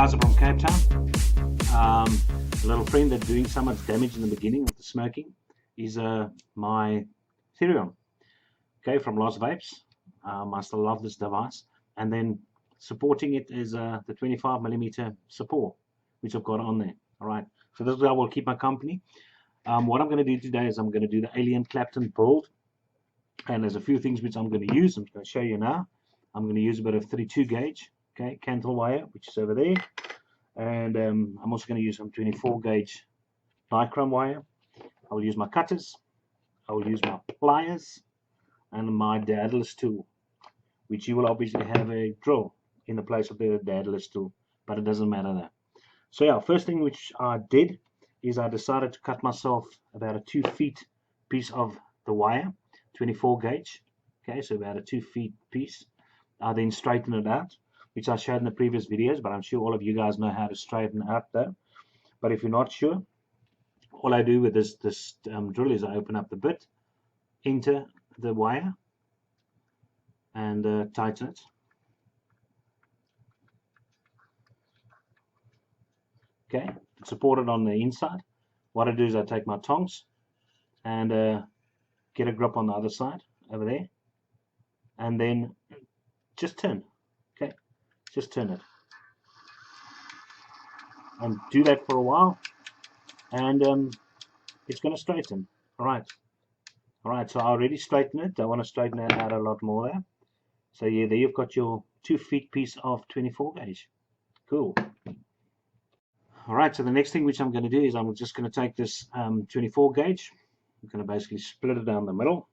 KZOR from Cape Town. A little friend that's doing so much damage in the beginning of the smoking is my Therion, okay, from Lost Vapes. I still love this device. And then supporting it is the 25mm support, which I've got on there. All right, so this guy will keep my company. What I'm going to do today is I'm going to do the Alien Clapton build, and there's a few things which I'm going to use. I'm going to show you now. I'm going to use a bit of 32 gauge, okay, cantle wire, which is over there, and I'm also going to use some 24 gauge nichrome wire. I will use my cutters, I will use my pliers, and my daedalus tool, which you will obviously have a drill in the place of the daedalus tool, but it doesn't matter now. So yeah, first thing which I did is I decided to cut myself about a 2 feet piece of the wire, 24 gauge, okay, so about a 2 feet piece. I then straighten it out, which I showed in the previous videos, but I'm sure all of you guys know how to straighten out though. But if you're not sure, all I do with this drill is I open up the bit, enter the wire, and tighten it. Okay, it's supported on the inside. What I do is I take my tongs and get a grip on the other side over there, and then just turn. Okay, just turn it and do that for a while, and it's going to straighten. All right, so I already straightened it. I want to straighten it out a lot more there. So yeah, there you've got your 2 feet piece of 24 gauge. Cool. All right, so the next thing which I'm going to do is I'm just going to take this 24 gauge. I'm going to basically split it down the middle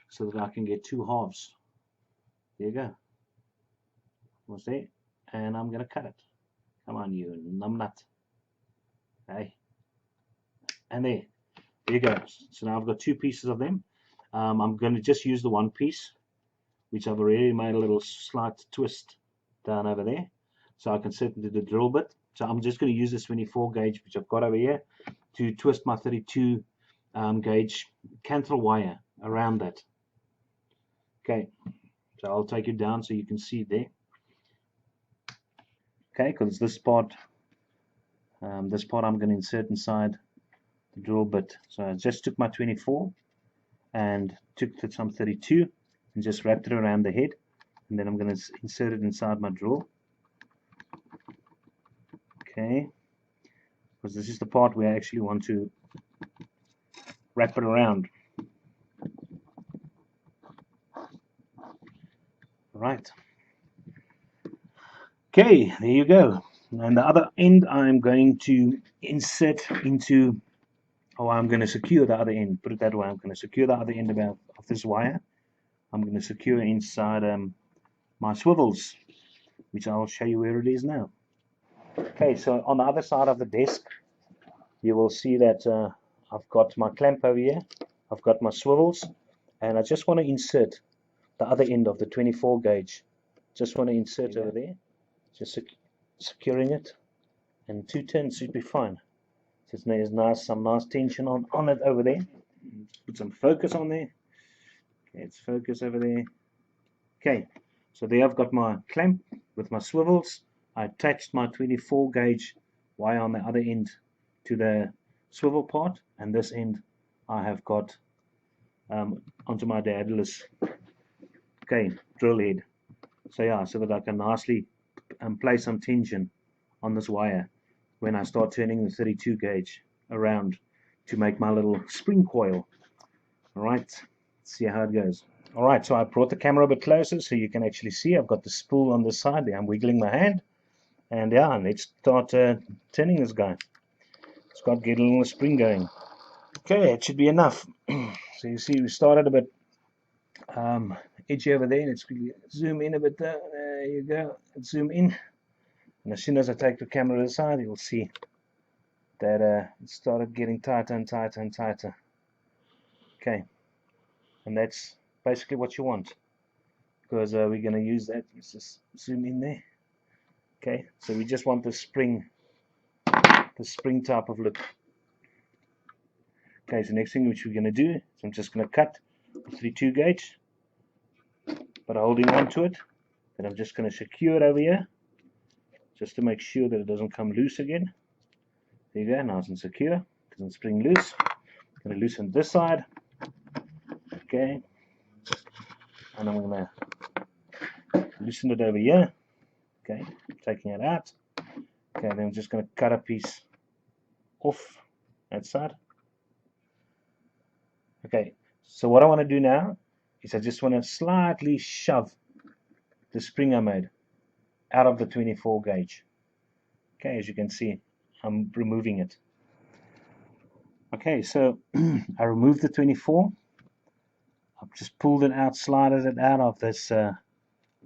so that I can get two halves. There you go. What's there? And I'm going to cut it. Come on, you numbnut. Hey. And there you go. So now I've got two pieces of them. I'm going to just use the one piece, which I've already made a little slight twist down over there, so I can set into the drill bit. So I'm just going to use this 24 gauge, which I've got over here, to twist my 32 gauge cantle wire around that. Okay, so I'll take you down so you can see there. Okay, because this part I'm going to insert inside the drill bit. So I just took my 24 and took some 32 and just wrapped it around the head, and then I'm going to insert it inside my drill. Okay, because this is the part where I actually want to wrap it around. Right. Okay, there you go. And the other end I'm going to insert into, I'm going to secure the other end. Put it that way. I'm going to secure the other end of this wire. I'm going to secure inside my swivels, which I'll show you where it is now. Okay, so on the other side of the desk, you will see that I've got my clamp over here. I've got my swivels, and I just want to insert the other end of the 24 gauge. Just want to insert over there. Just securing it, and 2 turns should be fine. So there's some nice tension on it over there. Put some focus on there. Okay, it's focus over there. Okay, so there I've got my clamp with my swivels. I attached my 24 gauge wire on the other end to the swivel part, and this end I have got onto my daedalus, okay, drill head. So yeah, so that I can nicely place some tension on this wire when I start turning the 32 gauge around to make my little spring coil. Alright, let's see how it goes. Alright, so I brought the camera a bit closer so you can actually see. I've got the spool on the side there. I'm wiggling my hand, and yeah, let's start turning this guy. It's got to get a little spring going. Okay, it should be enough. So you see we started a bit edgy over there. Let's zoom in a bit there. There you go. Let's zoom in. And as soon as I take the camera aside, you'll see that it started getting tighter and tighter and tighter. Okay, and that's basically what you want, because we're going to use that. Let's just zoom in there. Okay, so we just want the spring type of look. Okay, so next thing which we're going to do is I'm just going to cut the 32 gauge, but holding on to it. Then I'm just going to secure it over here. just to make sure that it doesn't come loose again. There you go, nice and secure, doesn't spring loose. I'm going to loosen this side, okay, and I'm going to loosen it over here, okay, taking it out, okay, then I'm just going to cut a piece off that side. Okay, so what I want to do now is I just want to slightly shove the spring I made out of the 24 gauge. Okay, as you can see, I'm removing it. Okay, so I removed the 24. I've just pulled it out, slided it out of this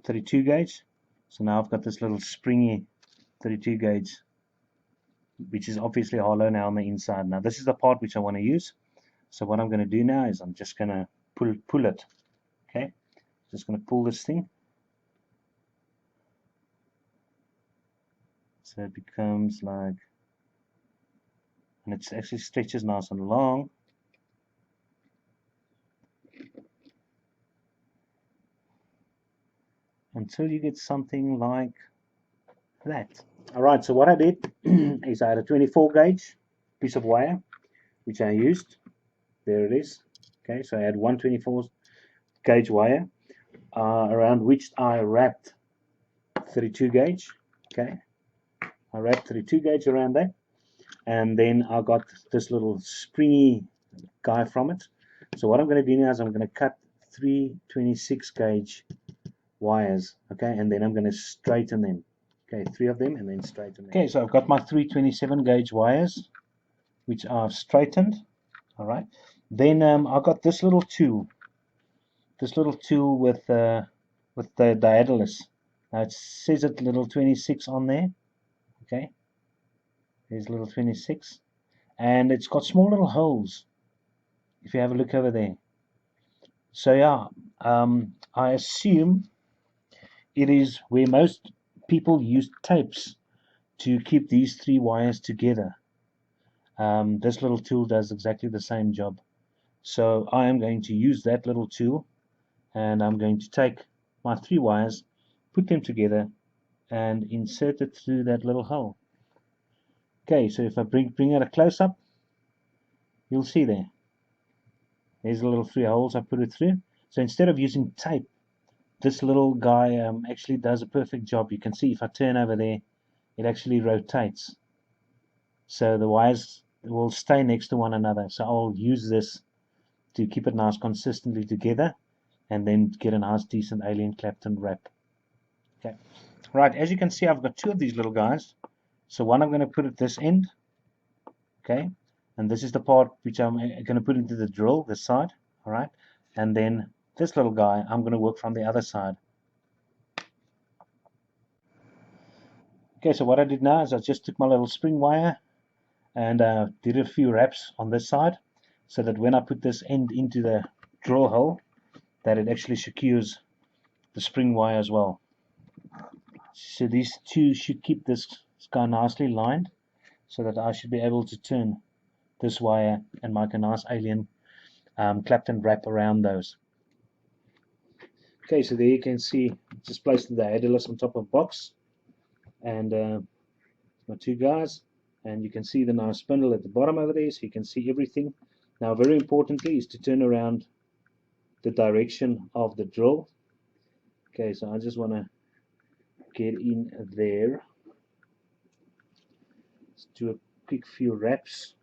32 gauge. So now I've got this little springy 32 gauge, which is obviously hollow now on the inside. Now this is the part which I want to use. So what I'm going to do now is I'm just going to pull it. Okay, just going to pull this thing. So it becomes like, and it actually stretches nice and long. Until you get something like that. Alright, so what I did is I had a 24 gauge piece of wire which I used. There it is. Okay, so I had one 24 gauge wire around which I wrapped 32 gauge. Okay, I wrapped 32 gauge around that, and then I got this little springy guy from it. So what I'm going to do now is I'm going to cut 3 26 gauge wires, okay, and then I'm going to straighten them. Okay, 3 of them, and then straighten them. Okay, so I've got my 327 gauge wires which I've straightened. All right, then I got this little tool with the diagonals. Now it says it little 26 on there. Okay, there's little 26, and it's got small little holes if you have a look over there. So yeah, I assume it is where most people use tapes to keep these 3 wires together. This little tool does exactly the same job. So I am going to use that little tool, and I'm going to take my 3 wires, put them together, and insert it through that little hole. Okay, so if I bring it a close up, you'll see there's the little 3 holes I put it through. So instead of using tape, this little guy actually does a perfect job. You can see if I turn over there, it actually rotates. So the wires will stay next to one another. So I'll use this to keep it nice consistently together, and then get a nice decent alien Clapton wrap. Okay, right, as you can see, I've got 2 of these little guys. So one I'm going to put at this end, okay, and this is the part which I'm going to put into the drill, this side. All right, and then this little guy I'm going to work from the other side. Okay, so what I did now is I just took my little spring wire and did a few wraps on this side, so that when I put this end into the drill hole, that it actually secures the spring wire as well. So these 2 should keep this guy nicely lined, so that I should be able to turn this wire and make a nice alien Clapton wrap around those. Okay, so there you can see just placed the diagonals on top of box, and my 2 guys, and you can see the nice spindle at the bottom over there, so you can see everything. Now very importantly is to turn around the direction of the drill. Okay, so I just want to get in there. Let's do a quick few wraps.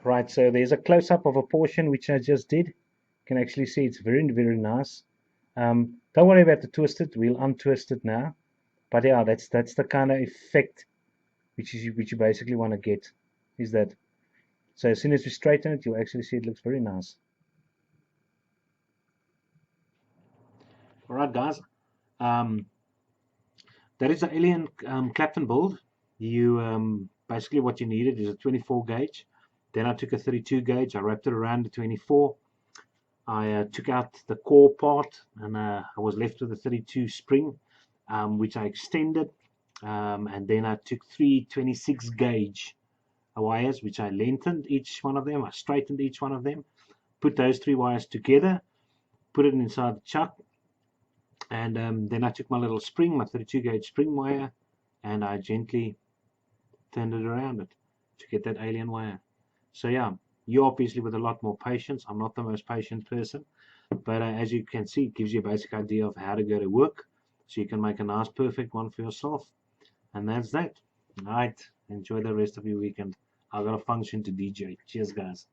Right, so there's a close-up of a portion which I just did. You can actually see it's very, very nice. Don't worry about the twisted. We'll untwist it now. But yeah, that's the kind of effect which you basically want to get. Is that so? As soon as we straighten it, you'll actually see it looks very nice. All right, guys. That is the alien Clapton build. You basically what you needed is a 24 gauge. Then I took a 32 gauge. I wrapped it around the 24. I took out the core part, and I was left with a 32 spring, which I extended. and then I took three 26 gauge wires, which I lengthened each one of them. I straightened each one of them, put those three wires together, put it inside the chuck, and then I took my little spring, my 32 gauge spring wire, and I gently turned it around it to get that alien wire. So yeah, you obviously with a lot more patience. I'm not the most patient person, but as you can see, it gives you a basic idea of how to go to work, so you can make a nice perfect one for yourself. And that's that. All right, enjoy the rest of your weekend. I've got a function to DJ. Cheers, guys.